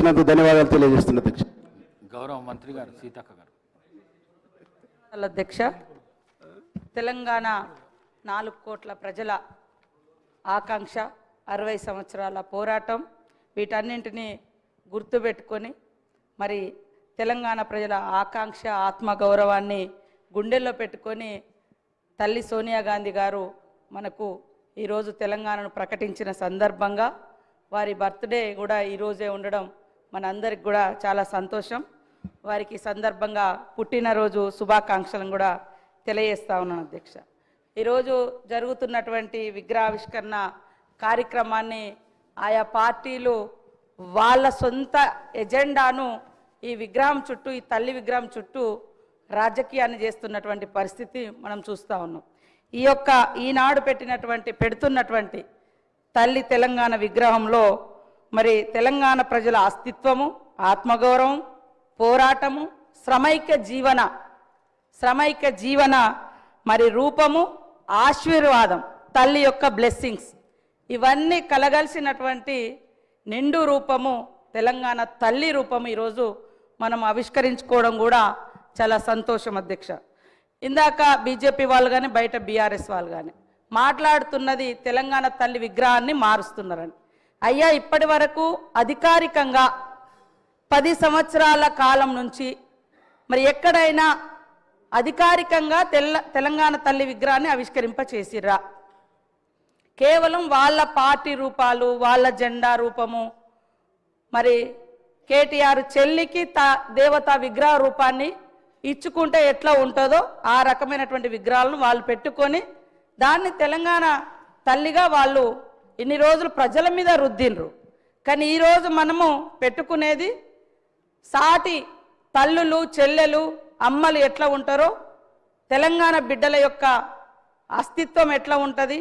ధన్యవాదాలు తెలియజేస్తున్నా అధ్యక్ష. గౌరవ మంత్రి గారు సీతక్క గారు. అధ్యక్ష, తెలంగాణ 4 కోట్ల ప్రజల ఆకాంక్ష, 60 సంవత్సరాల పోరాటం, వీటన్నింటినీ గుర్తుపెట్టుకొని మరి తెలంగాణ ప్రజల ఆకాంక్ష, ఆత్మగౌరవాన్ని గుండెల్లో పెట్టుకొని తల్లి సోనియా గాంధీ గారు మనకు ఈరోజు తెలంగాణను ప్రకటించిన సందర్భంగా వారి బర్త్డే కూడా ఈరోజే ఉండడం మనందరికి కూడా చాలా సంతోషం. వారికి సందర్భంగా పుట్టినరోజు శుభాకాంక్షలను కూడా తెలియజేస్తా ఉన్నాను అధ్యక్ష. ఈరోజు జరుగుతున్నటువంటి విగ్రహావిష్కరణ కార్యక్రమాన్ని ఆయా పార్టీలు వాళ్ళ సొంత ఎజెండాను ఈ విగ్రహం చుట్టూ, ఈ తల్లి విగ్రహం చుట్టూ రాజకీయాన్ని చేస్తున్నటువంటి పరిస్థితి మనం చూస్తూ ఉన్నాం. ఈనాడు పెడుతున్నటువంటి తల్లి తెలంగాణ విగ్రహంలో మరి తెలంగాణ ప్రజల అస్తిత్వము, ఆత్మగౌరవం, పోరాటము, శ్రమైక జీవన మరి రూపము, ఆశీర్వాదం, తల్లి యొక్క బ్లెస్సింగ్స్, ఇవన్నీ కలగలిసినటువంటి నిండు రూపము తెలంగాణ తల్లి రూపము ఈరోజు మనం ఆవిష్కరించుకోవడం కూడా చాలా సంతోషం అధ్యక్ష. ఇందాక బీజేపీ వాళ్ళు కానీ బయట బీఆర్ఎస్ వాళ్ళు కానీ మాట్లాడుతున్నది తెలంగాణ తల్లి విగ్రహాన్ని మారుస్తున్నారని. అయ్యా, ఇప్పటి వరకు అధికారికంగా 10 సంవత్సరాల కాలం నుంచి మరి ఎక్కడైనా అధికారికంగా తెలంగాణ తల్లి విగ్రహాన్ని ఆవిష్కరింపచేసిర్రా? కేవలం వాళ్ళ పార్టీ రూపాలు, వాళ్ళ జెండా రూపము, మరి కేటీఆర్ చెల్లికి దేవతా విగ్రహ రూపాన్ని ఇచ్చుకుంటే ఎట్లా ఉంటుందో ఆ రకమైనటువంటి విగ్రహాలను వాళ్ళు పెట్టుకొని దాన్ని తెలంగాణ తల్లిగా వాళ్ళు ఇన్ని రోజులు ప్రజల మీద రుద్దిండ్రు. కానీ ఈరోజు మనము పెట్టుకునేది సాటి తల్లులు, చెల్లెలు, అమ్మలు ఎట్లా ఉంటారో, తెలంగాణ బిడ్డల యొక్క అస్తిత్వం ఎట్లా ఉంటుంది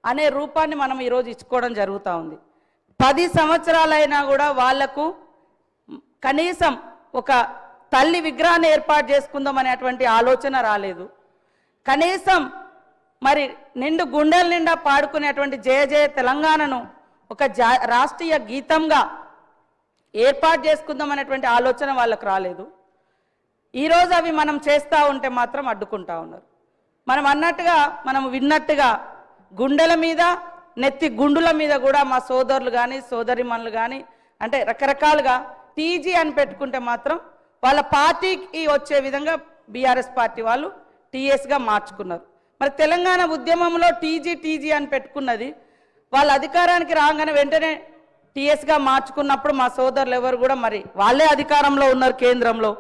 అనే రూపాన్ని మనం ఈరోజు ఇచ్చుకోవడం జరుగుతూ ఉంది. 10 సంవత్సరాలైనా కూడా వాళ్లకు కనీసం ఒక తల్లి విగ్రహాన్ని ఏర్పాటు చేసుకుందాం అనేటువంటి ఆలోచన రాలేదు. కనీసం మరి నిండు గుండెల నిండా పాడుకునేటువంటి జయ జయ తెలంగాణను ఒక రాష్ట్రీయ గీతంగా ఏర్పాటు చేసుకుందాం అనేటువంటి ఆలోచన వాళ్ళకు రాలేదు. ఈరోజు అవి మనం చేస్తూ ఉంటే మాత్రం అడ్డుకుంటా ఉన్నారు. మనం అన్నట్టుగా, మనం విన్నట్టుగా గుండెల మీద, నెత్తి గుండుల మీద కూడా మా సోదరులు కానీ సోదరిమణులు కానీ అంటే రకరకాలుగా టీజీ అని పెట్టుకుంటే మాత్రం వాళ్ళ పార్టీకి వచ్చే విధంగా బీఆర్ఎస్ పార్టీ వాళ్ళు టీఎస్గా మార్చుకున్నారు. మరి తెలంగాణ ఉద్యమంలో టీజీ అని పెట్టుకున్నది వాళ్ళ అధికారానికి రాగానే వెంటనే టీఎస్గా మార్చుకున్నప్పుడు మా సోదరులు ఎవరు కూడా మరి వాళ్ళే అధికారంలో ఉన్నారు, కేంద్రంలో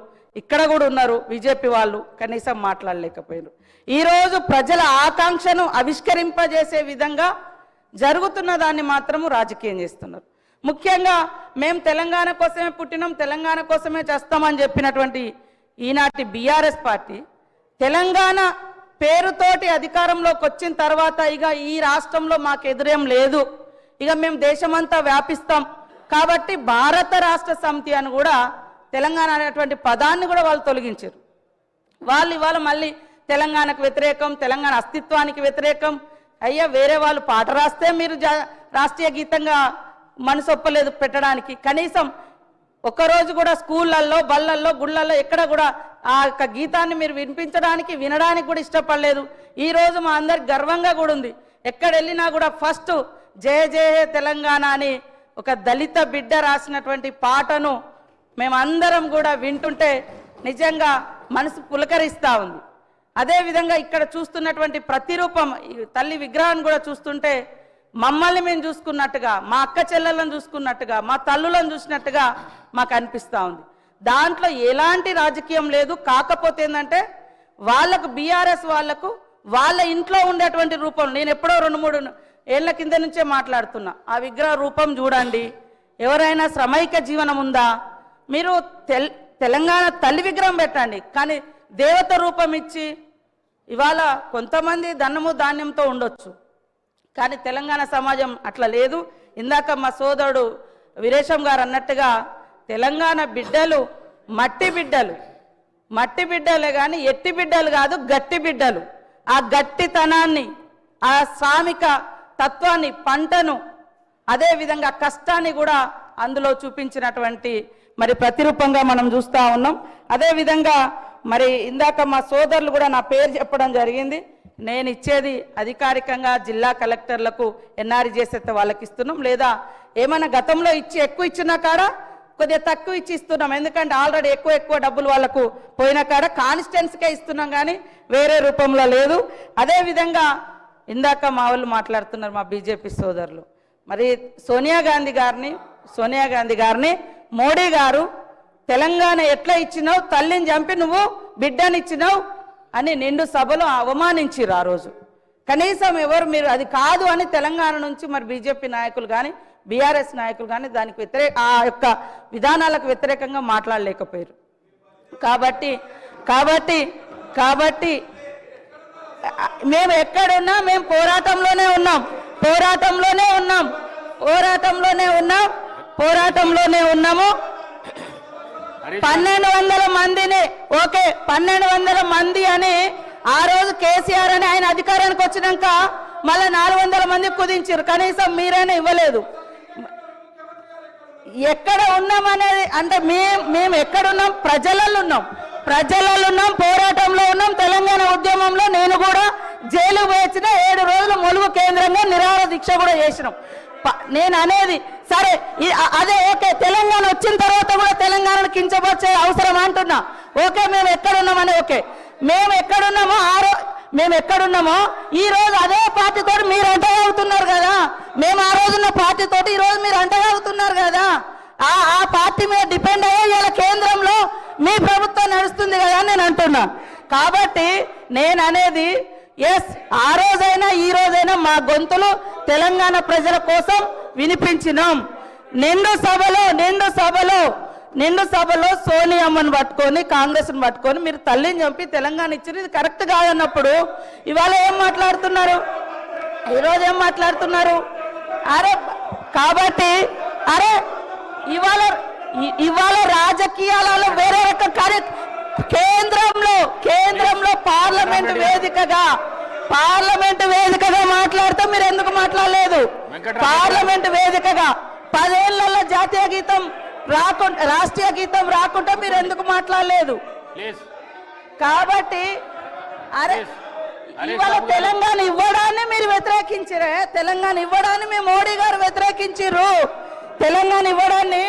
ఇక్కడ కూడా ఉన్నారు బీజేపీ వాళ్ళు, కనీసం మాట్లాడలేకపోయారు. ఈరోజు ప్రజల ఆకాంక్షను ఆవిష్కరింపజేసే విధంగా జరుగుతున్న దాన్ని మాత్రము రాజకీయం చేస్తున్నారు. ముఖ్యంగా మేము తెలంగాణ కోసమే పుట్టినాం, తెలంగాణ కోసమే చేస్తామని చెప్పినటువంటి ఈనాటి బీఆర్ఎస్ పార్టీ తెలంగాణ పేరుతోటి అధికారంలోకి వచ్చిన తర్వాత ఇక ఈ రాష్ట్రంలో మాకు ఎదురేం లేదు, ఇక మేము దేశమంతా వ్యాపిస్తాం కాబట్టి భారత రాష్ట్ర సమితి అని కూడా తెలంగాణ అనేటువంటి పదాన్ని కూడా వాళ్ళు తొలగించారు. వాళ్ళు ఇవాళ మళ్ళీ తెలంగాణకు వ్యతిరేకం, తెలంగాణ అస్తిత్వానికి వ్యతిరేకం. అయ్యా, వేరే వాళ్ళు పాట రాస్తే మీరు రాష్ట్రీయ గీతంగా మనసు ఒప్పలేదు పెట్టడానికి. కనీసం ఒక్కరోజు కూడా స్కూళ్ళల్లో, బళ్ళల్లో, గుళ్ళల్లో ఎక్కడ కూడా ఆ యొక్క గీతాన్ని మీరు వినడానికి కూడా ఇష్టపడలేదు. ఈరోజు మా అందరికి గర్వంగా కూడా ఉంది. ఎక్కడ వెళ్ళినా కూడా ఫస్ట్ జయ జయ తెలంగాణ అని ఒక దళిత బిడ్డ రాసినటువంటి పాటను మేమందరం కూడా వింటుంటే నిజంగా మనసు పులకరిస్తూ ఉంది. అదేవిధంగా ఇక్కడ చూస్తున్నటువంటి ప్రతిరూపం తల్లి విగ్రహాన్ని కూడా చూస్తుంటే మమ్మల్ని మేము చూసుకున్నట్టుగా, మా అక్క చెల్లెలను చూసుకున్నట్టుగా, మా తల్లులను చూసినట్టుగా మాకు అనిపిస్తూ ఉంది. దాంట్లో ఎలాంటి రాజకీయం లేదు. కాకపోతే ఏంటంటే వాళ్ళకు బీఆర్ఎస్ వాళ్ళకు వాళ్ళ ఇంట్లో ఉండేటువంటి రూపం, నేను ఎప్పుడో 2-3 ఏళ్ల కింద నుంచే మాట్లాడుతున్నా, ఆ విగ్రహ రూపం చూడండి. ఎవరైనా శ్రమైక జీవనం ఉందా? మీరు తెలంగాణ తల్లి విగ్రహం పెట్టండి, కానీ దేవత రూపం ఇచ్చి ఇవాళ కొంతమంది ధనము ధాన్యంతో ఉండొచ్చు, కానీ తెలంగాణ సమాజం అట్లా లేదు. ఇందాక మా సోదరుడు వీరేశం గారు అన్నట్టుగా తెలంగాణ బిడ్డలు మట్టి బిడ్డలే కానీ ఎట్టి బిడ్డలు కాదు, గట్టి బిడ్డలు. ఆ గట్టితనాన్ని, ఆ శ్రామిక తత్వాన్ని, పంటను, అదేవిధంగా కష్టాన్ని కూడా అందులో చూపించినటువంటి మరి ప్రతిరూపంగా మనం చూస్తూ ఉన్నాం. అదేవిధంగా మరి ఇందాక మా సోదరులు కూడా నా పేరు చెప్పడం జరిగింది. నేను ఇచ్చేది అధికారికంగా జిల్లా కలెక్టర్లకు ఎన్ఆర్ఈ చేసేస్తే వాళ్ళకి ఇస్తున్నాం, లేదా ఏమైనా గతంలో ఎక్కువ ఇచ్చిన కాడ కొద్దిగా తక్కువ ఇచ్చి ఇస్తున్నాం. ఎందుకంటే ఆల్రెడీ ఎక్కువ డబ్బులు వాళ్ళకు పోయిన కాడ కాన్స్టిట్యున్సీకే ఇస్తున్నాం, కానీ వేరే రూపంలో లేదు. అదేవిధంగా ఇందాక మా వాళ్ళు మాట్లాడుతున్నారు, మా బీజేపీ సోదరులు, మరి సోనియా గాంధీ గారిని మోడీ గారు తెలంగాణ ఎట్లా ఇచ్చినావు, తల్లిని చంపి నువ్వు బిడ్డనిచ్చినావు అని నిండు సభలో అవమానించిరు. ఆ రోజు కనీసం ఎవరు మీరు అది కాదు అని తెలంగాణ నుంచి మరి బీజేపీ నాయకులు కానీ బీఆర్ఎస్ నాయకులు కానీ దానికి ఆ యొక్క విధానాలకు వ్యతిరేకంగా మాట్లాడలేకపోయారు. కాబట్టి మేము ఎక్కడున్నా మేము పోరాటంలోనే ఉన్నాము. 1200 మందిని 1200 మంది అని ఆ రోజు కేసీఆర్ అని ఆయన అధికారానికి వచ్చినాక మళ్ళీ 400 మంది కుదించారు. కనీసం మీరైనా ఇవ్వలేదు. ఎక్కడ ఉన్నామనేది అంటే మేము ఎక్కడున్నాం, ప్రజలలో ఉన్నాం, పోరాటంలో ఉన్నాం. తెలంగాణ ఉద్యమంలో నేను కూడా జైలు వేసిన 7 రోజులు ములుగు కేంద్రంగా నిరాహార దీక్ష కూడా చేసినాం. నేను అనేది సరే అదే ఓకే, తెలంగాణ వచ్చిన తర్వాత కూడా తెలంగాణను కించపరిచే అవసరం అంటున్నా. ఓకే, మేము ఎక్కడున్నామని ఓకే, మేము ఎక్కడున్నామో ఈ రోజు అదే పార్టీతో మీరు అంటగా అవుతున్నారు కదా. మేము ఆ రోజున్న పార్టీతోటి ఈ రోజు మీరు అంటగా అవుతున్నారు కదా. ఆ పార్టీ మీద డిపెండ్ అయ్యే ఇలా కేంద్రంలో మీ ప్రభుత్వం నడుస్తుంది కదా అని నేను అంటున్నా. కాబట్టి నేను అనేది ఎస్, ఆ రోజైనా ఈ రోజైనా మా గొంతులు తెలంగాణ ప్రజల కోసం వినిపించినాం. నిండు సభలో సోనియమ్మను పట్టుకొని కాంగ్రెస్ను పట్టుకొని మీరు తల్లిని చంపి తెలంగాణ ఇచ్చింది ఇది కరెక్ట్ కాదన్నప్పుడు ఇవాళ ఏం మాట్లాడుతున్నారు, ఈరోజు ఏం మాట్లాడుతున్నారు? కాబట్టి ఇవాళ రాజకీయాలలో వేరే రకం కేంద్రంలో పార్లమెంట్ వేదికగా మాట్లాడితే మీరు ఎందుకు మాట్లాడలేదు? పార్లమెంట్ వేదికగా 10 ఏళ్లలో జాతీయ గీతం రాకుండా రాష్ట్రీయ గీతం రాకుండా మీరు ఎందుకు మాట్లాడలేదు? కాబట్టి ఇవాళ తెలంగాణ ఇవ్వడాన్ని మీరు వ్యతిరేకించారే, తెలంగాణ ఇవ్వడాన్ని మీ మోడీ గారు వ్యతిరేకించారు. తెలంగాణ ఇవ్వడాన్ని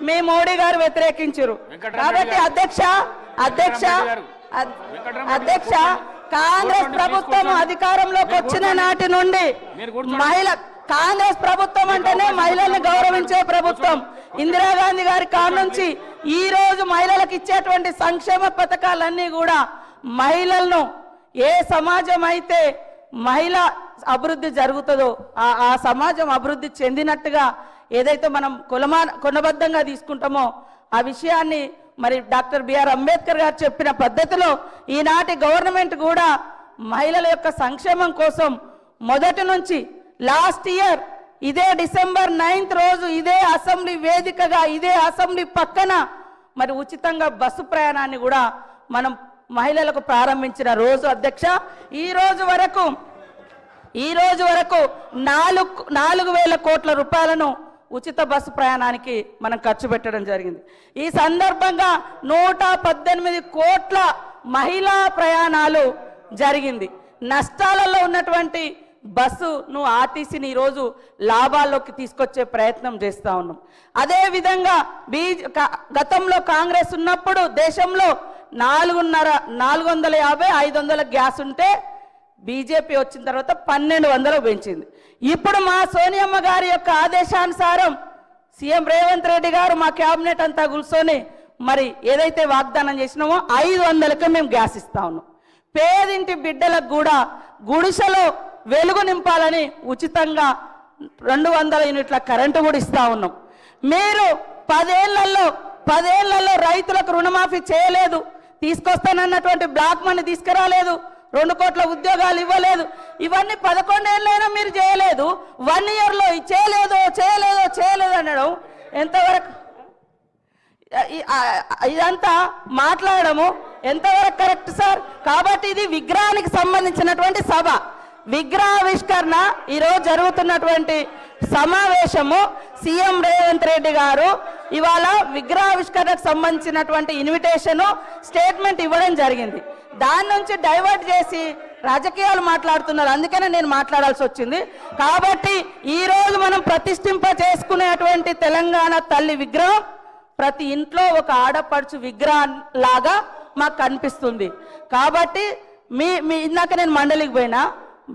మీ మోడీ గారు వ్యతిరేకించారు. కాబట్టి అధ్యక్ష కాంగ్రెస్ ప్రభుత్వం అధికారంలోకి వచ్చిన నాటి నుండి కాంగ్రెస్ ప్రభుత్వం అంటేనే మహిళల్ని గౌరవించే ప్రభుత్వం. ఇందిరాగాంధీ గారి కాడ నుంచి ఈ రోజు మహిళలకు ఇచ్చేటువంటి సంక్షేమ పథకాలన్నీ కూడా మహిళలను ఏ సమాజం అయితే మహిళ అభివృద్ధి జరుగుతుందో ఆ సమాజం అభివృద్ధి చెందినట్టుగా ఏదైతే మనం కొనబద్ధంగా తీసుకుంటామో ఆ విషయాన్ని మరి డాక్టర్ బిఆర్ అంబేద్కర్ గారు చెప్పిన పద్ధతిలో ఈనాటి గవర్నమెంట్ కూడా మహిళల యొక్క సంక్షేమం కోసం మొదటి నుంచి లాస్ట్ ఇయర్ ఇదే డిసెంబర్ 9th రోజు ఇదే అసెంబ్లీ వేదికగా ఇదే అసెంబ్లీ పక్కన మరి ఉచితంగా బస్సు ప్రయాణాన్ని కూడా మనం మహిళలకు ప్రారంభించిన రోజు అధ్యక్ష. ఈ రోజు వరకు 4,000 కోట్ల రూపాయలను ఉచిత బస్సు ప్రయాణానికి మనం ఖర్చు పెట్టడం జరిగింది. ఈ సందర్భంగా 118 కోట్ల మహిళా ప్రయాణాలు జరిగింది. నష్టాలలో ఉన్నటువంటి బస్సును ఆర్టీసీని ఈరోజు లాభాల్లోకి తీసుకొచ్చే ప్రయత్నం చేస్తూ ఉన్నాం. అదేవిధంగా గతంలో కాంగ్రెస్ ఉన్నప్పుడు దేశంలో 450-500 గ్యాస్ ఉంటే బీజేపీ వచ్చిన తర్వాత 1200 పెంచింది. ఇప్పుడు మా సోనియమ్మ గారి యొక్క ఆదేశానుసారం సీఎం రేవంత్ రెడ్డి గారు మా క్యాబినెట్ అంతా కూర్చొని మరి ఏదైతే వాగ్దానం చేసినామో 500కే మేము గ్యాస్ ఇస్తా ఉన్నాం. పేదింటి బిడ్డలకు కూడా గుడిసెలో వెలుగు నింపాలని ఉచితంగా 200 యూనిట్ల కరెంటు కూడా ఇస్తా ఉన్నాం. మీరు 10 ఏళ్లలో రైతులకు రుణమాఫీ చేయలేదు, తీసుకొస్తానన్నటువంటి బ్లాక్ మనీ తీసుకురాలేదు, 2 కోట్ల ఉద్యోగాలు ఇవ్వలేదు. ఇవన్నీ 11 ఏళ్ళైనా మీరు చేయలేదు. 1 ఇయర్లో చేయలేదు అనడం ఎంతవరకు, ఇదంతా మాట్లాడము ఎంతవరకు కరెక్ట్ సార్? కాబట్టి ఇది విగ్రహానికి సంబంధించినటువంటి సభ, విగ్రహావిష్కరణ ఈరోజు జరుగుతున్నటువంటి సమావేశము సీఎం రేవంత్ రెడ్డి గారు ఇవాళ విగ్రహావిష్కరణకు సంబంధించినటువంటి ఇన్విటేషను స్టేట్మెంట్ ఇవ్వడం జరిగింది. దాని నుంచి డైవర్ట్ చేసి రాజకీయాలు మాట్లాడుతున్నారు. అందుకనే నేను మాట్లాడాల్సి వచ్చింది. కాబట్టి ఈరోజు మనం ప్రతిష్ఠింప చేసుకునేటువంటి తెలంగాణ తల్లి విగ్రహం ప్రతి ఇంట్లో ఒక ఆడపడుచు విగ్రహం లాగా మాకు కనిపిస్తుంది. కాబట్టి మీ ఇందాక నేను మండలికి పోయినా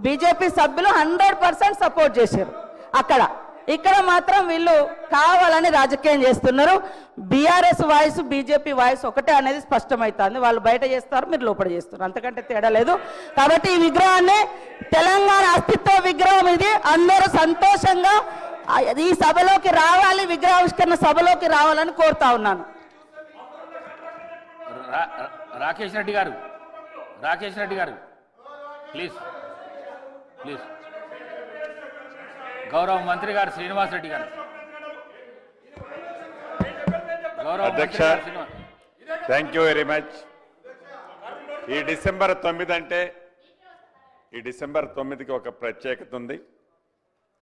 బీజేపీ సభ్యులు 100% సపోర్ట్ చేశారు. ఇక్కడ మాత్రం వీళ్ళు కావాలని రాజకీయం చేస్తున్నారు. బీఆర్ఎస్ వాయిస్ బీజేపీ వాయిస్ ఒకటే అనేది స్పష్టమవుతుంది. వాళ్ళు బయట చేస్తారు, మీరు లోపల చేస్తారు, అంతకంటే తేడా లేదు. కాబట్టి ఈ విగ్రహాన్ని తెలంగాణ అస్తిత్వ విగ్రహం ఇది. అందరూ సంతోషంగా ఈ సభలోకి రావాలి, విగ్రహావిష్కరణ సభలోకి రావాలని కోరుతా ఉన్నాను. రాకేష్ రెడ్డి గారు ప్లీజ్ గౌరవ మంత్రి గారు శ్రీనివాస్ రెడ్డి గారు. అధ్యక్ష, థ్యాంక్ యూ వెరీ మచ్. ఈ డిసెంబర్ 9 అంటే ఈ డిసెంబర్ 9కి ఒక ప్రత్యేకత ఉంది.